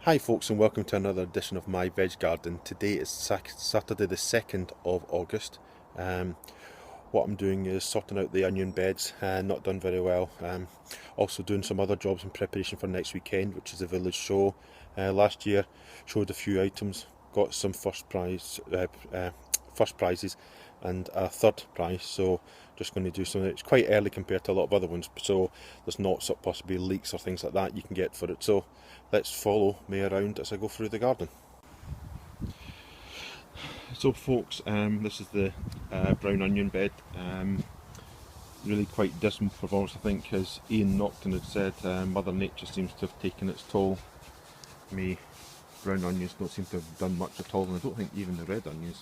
Hi folks, and welcome to another edition of my Veg Garden. Today is Saturday the 2nd of August. What I'm doing is sorting out the onion beds, not done very well. Also doing some other jobs in preparation for next weekend, which is a village show. Last year showed a few items, got some first prizes and a third prize, so just going to do something. It's quite early compared to a lot of other ones, so there's not possibly leaks or things like that you can get for it. So let's follow me around as I go through the garden. So folks, this is the brown onion bed. Really quite dismal performance, I think, as Ian Naughton had said. Mother Nature seems to have taken its toll. Brown onions don't seem to have done much at all, and I don't think even the red onions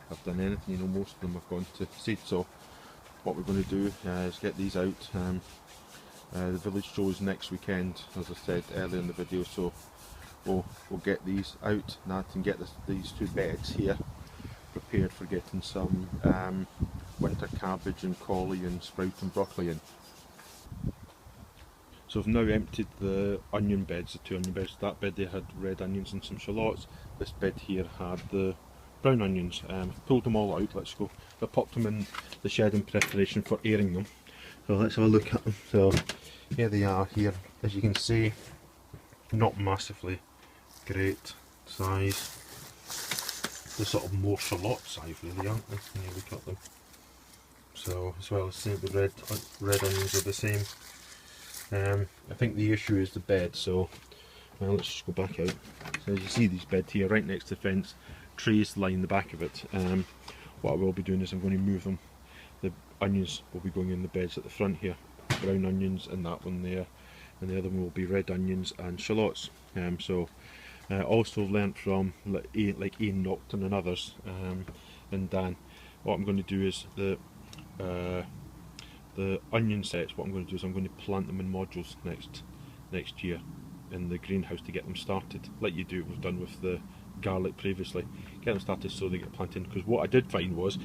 have done anything. You know, most of them have gone to seed. So what we're going to do is get these out. The village show is next weekend, as I said earlier in the video, so we'll get these out and get these two beds here prepared for getting some winter cabbage and collie and sprout and broccoli in. So I've now emptied the onion beds, the two onion beds. That bed there had red onions and some shallots. This bed here had the brown onions. I've pulled them all out. Let's go. I popped them in the shed in preparation for airing them. So let's have a look at them. So here they are here. As you can see, not massively great size. They're sort of more shallot size really, aren't they, when you look at them. So as well as say the red onions are the same. I think the issue is the bed, so let's just go back out. So as you see, these beds here right next to the fence, trees line the back of it. What I will be doing is I'm going to move them. The onions will be going in the beds at the front here, brown onions and that one there, and the other one will be red onions and shallots. Also learnt from like Ian Naughton and others, and Dan. What I'm going to do is the onion sets, what I'm going to do is I'm going to plant them in modules next year in the greenhouse to get them started, like you do, we've done with the garlic previously. Get them started so they get planted, because what I did find was,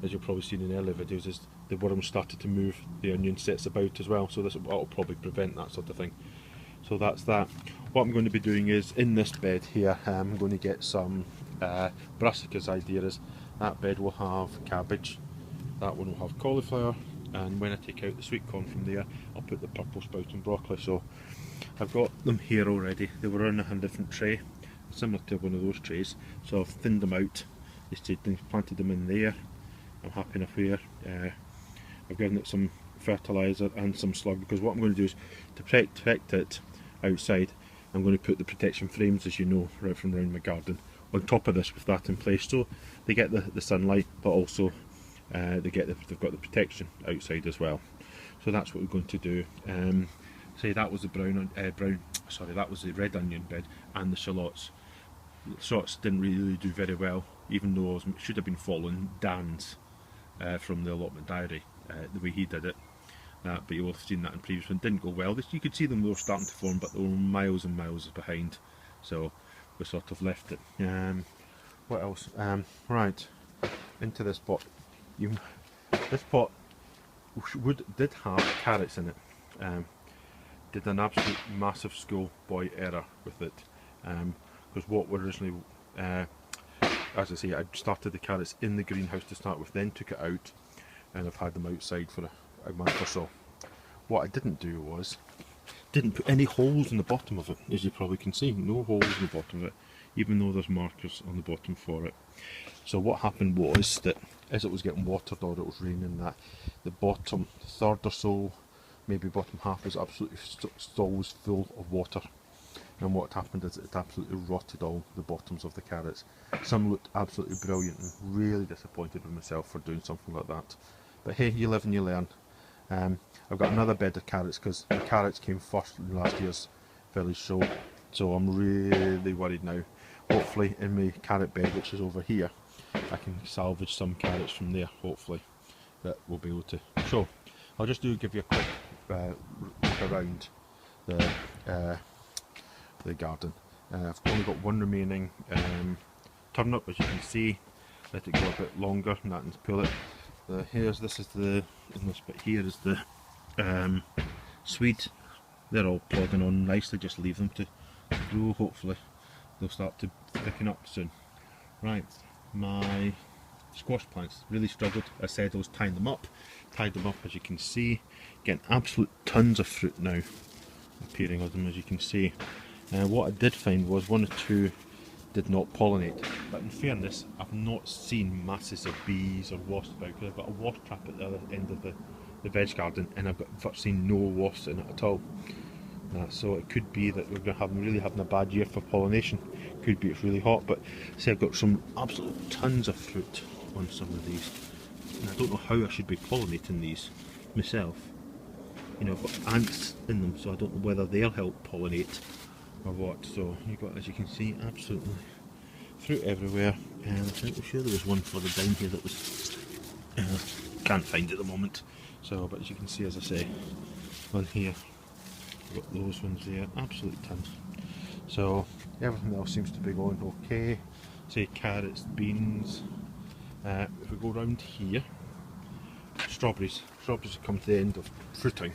as you've probably seen in earlier videos, is the worms started to move the onion sets about as well, so this will probably prevent that sort of thing. So that's that. What I'm going to be doing is, in this bed here, I'm going to get some brassicas. Idea is that bed will have cabbage, that one will have cauliflower, and when I take out the sweet corn from there, I'll put the purple sprout and broccoli. So I've got them here already. They were in a different tray, similar to one of those trays, so I've thinned them out. Planted them in there. I'm happy enough here. I've given it some fertiliser and some slug, because what I'm going to do is, to protect it outside, I'm going to put the protection frames, as you know, right from around my garden, on top of this with that in place, so they get the sunlight, but also they've got the protection outside as well. So that's what we're going to do. Say that was the that was the red onion bed and the shallots. The shallots didn't really do very well, even though I should have been following Dan's from the allotment diary, the way he did it. But you will have seen that in previous one. Didn't go well. You could see them, they were starting to form, but they were miles and miles behind. So we sort of left it. What else? Right, into this pot. This pot did have carrots in it. Did an absolute massive schoolboy error with it, because what were originally, as I say, I started the carrots in the greenhouse to start with, then took it out, and I've had them outside for a month or so. What I didn't do was, didn't put any holes in the bottom of it, as you probably can see, no holes in the bottom of it, even though there's markers on the bottom for it. So what happened was that as it was getting watered or it was raining, that the bottom third or so, maybe bottom half, was absolutely always full of water. And what happened is it absolutely rotted all the bottoms of the carrots. Some looked absolutely brilliant, and really disappointed with myself for doing something like that. But hey, you live and you learn. I've got another bed of carrots, because the carrots came first in last year's village show, so I'm really worried now. Hopefully in my carrot bed, which is over here, I can salvage some carrots from there, hopefully, that we'll be able to show. I'll just give you a quick look around the garden. I've only got one remaining turnip, as you can see. Let it go a bit longer and that, and pull it. In this bit here is the Swede. They're all plodding on nicely, just leave them to grow. Hopefully they'll start to thicken up soon. Right, my squash plants really struggled. I said I was tying them up. Tied them up, as you can see, getting absolute tons of fruit now appearing on them, as you can see. What I did find was one or two did not pollinate, but in fairness I've not seen masses of bees or wasps about, because I've got a wasp trap at the other end of the veg garden and I've got virtually no wasps in it at all. So it could be that we're really having a bad year for pollination. Could be it's really hot, but see, I've got some absolute tons of fruit on some of these, and I don't know how I should be pollinating these myself. You know, I've got ants in them, so I don't know whether they'll help pollinate or what. So you've got, as you can see, absolutely fruit everywhere. And I think I'm sure there was one further down here that was can't find at the moment. So, but as you can see, as I say, on here we've got those ones there, absolute tons. So everything else seems to be going okay. Say carrots, beans. If we go round here, strawberries have come to the end of fruiting,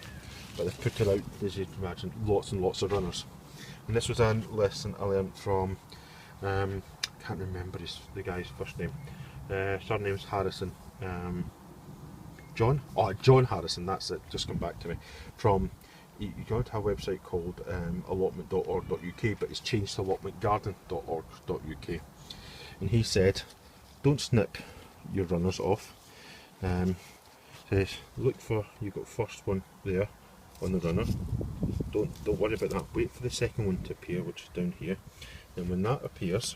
but they've put it out, as you can imagine, lots and lots of runners. And this was a lesson I learned from, can't remember the guy's first name, surname's Harrison, John Harrison, that's it, just come back to me, from, you got a website called allotment.org.uk, but it's changed to allotmentgarden.org.uk, and he said, don't snip your runners off. Says, look for, you've got first one there on the runner, don't worry about that, wait for the second one to appear, which is down here, and when that appears,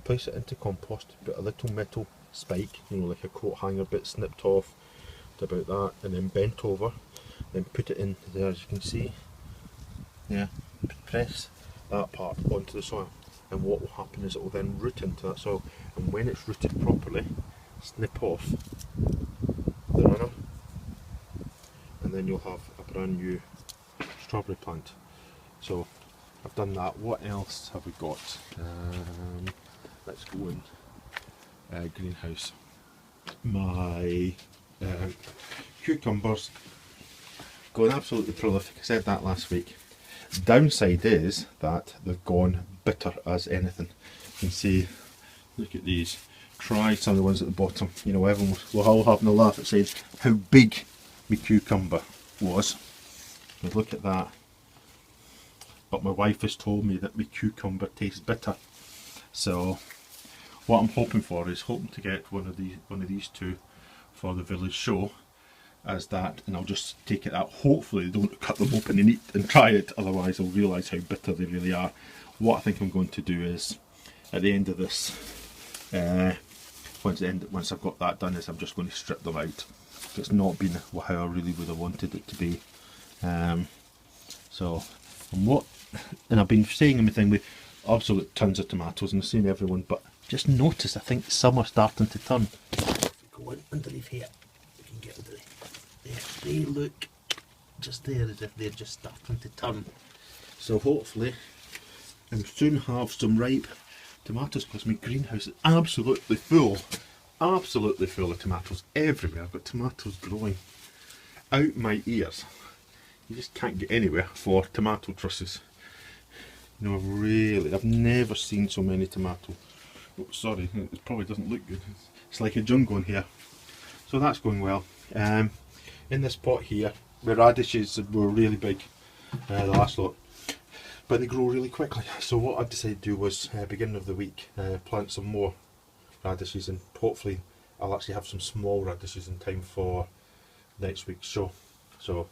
place it into compost, put a little metal spike, you know, like a coat hanger bit snipped off, about that, and then bent over, then put it in there, as you can see, yeah, press that part onto the soil, and what will happen is it will then root into that soil, and when it's rooted properly, snip off the runner, and then you'll have a brand new strawberry plant. So I've done that. What else have we got? Let's go in greenhouse. My cucumbers going absolutely prolific. I said that last week. Downside is that they've gone bitter as anything. You can see, look at these. Try some of the ones at the bottom. You know, everyone was all having a laugh at saying how big my cucumber was. But look at that. But my wife has told me that my cucumber tastes bitter. So what I'm hoping for is to get one of these two for the village show as that, and I'll just take it out. Hopefully they don't cut them open and eat and try it, otherwise I'll realise how bitter they really are. What I think I'm going to do is, at the end of this, once I've got that done, is I'm just going to strip them out. It's not been how I really would have wanted it to be. And I've been saying everything with absolute tons of tomatoes, and I've seen everyone, but just notice, I think some are starting to turn. If we go in underneath here, we can get under there. They look just there as if they're just starting to turn. So hopefully I'll soon have some ripe tomatoes, because my greenhouse is absolutely full of tomatoes everywhere. I've got tomatoes growing out my ears. You just can't get anywhere for tomato trusses. You know, I've never seen so many tomatoes. Oh, sorry, it probably doesn't look good. It's like a jungle in here. So that's going well. In this pot here, the radishes were really big, the last lot, but they grow really quickly. So what I decided to do was, beginning of the week, plant some more radishes, and hopefully I'll actually have some small radishes in time for next week's show. So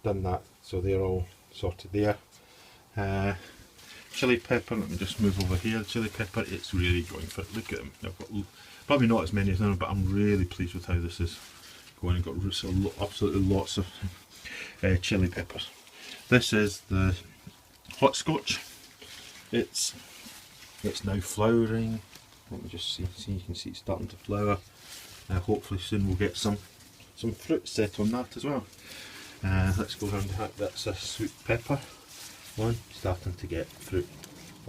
done that, so they're all sorted there. Chili pepper, let me just move over here. Chili pepper, it's really going for it. Look at them. I've got probably not as many as now, but I'm really pleased with how this is going. I've got absolutely lots of chili peppers. This is the hot scotch. It's now flowering. Let me just see, you can see it's starting to flower. Hopefully soon we'll get some fruit set on that as well. Let's go around that. That's a sweet pepper one, starting to get fruit.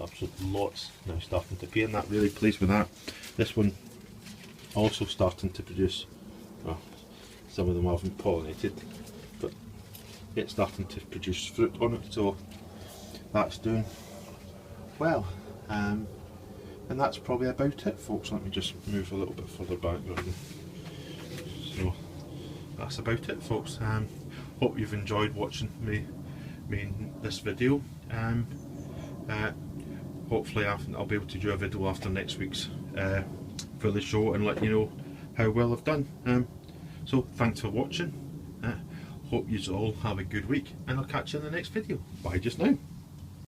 Absolutely lots now starting to appear, and that, really pleased with that. This one also starting to produce, well, some of them haven't pollinated, but it's starting to produce fruit on it, so that's doing well. And that's probably about it, folks. Let me just move a little bit further back. So that's about it, folks. Hope you've enjoyed watching me in this video. Hopefully I'll be able to do a video after next week's for the show and let you know how well I've done. So thanks for watching. Hope you all have a good week, and I'll catch you in the next video. Bye just now.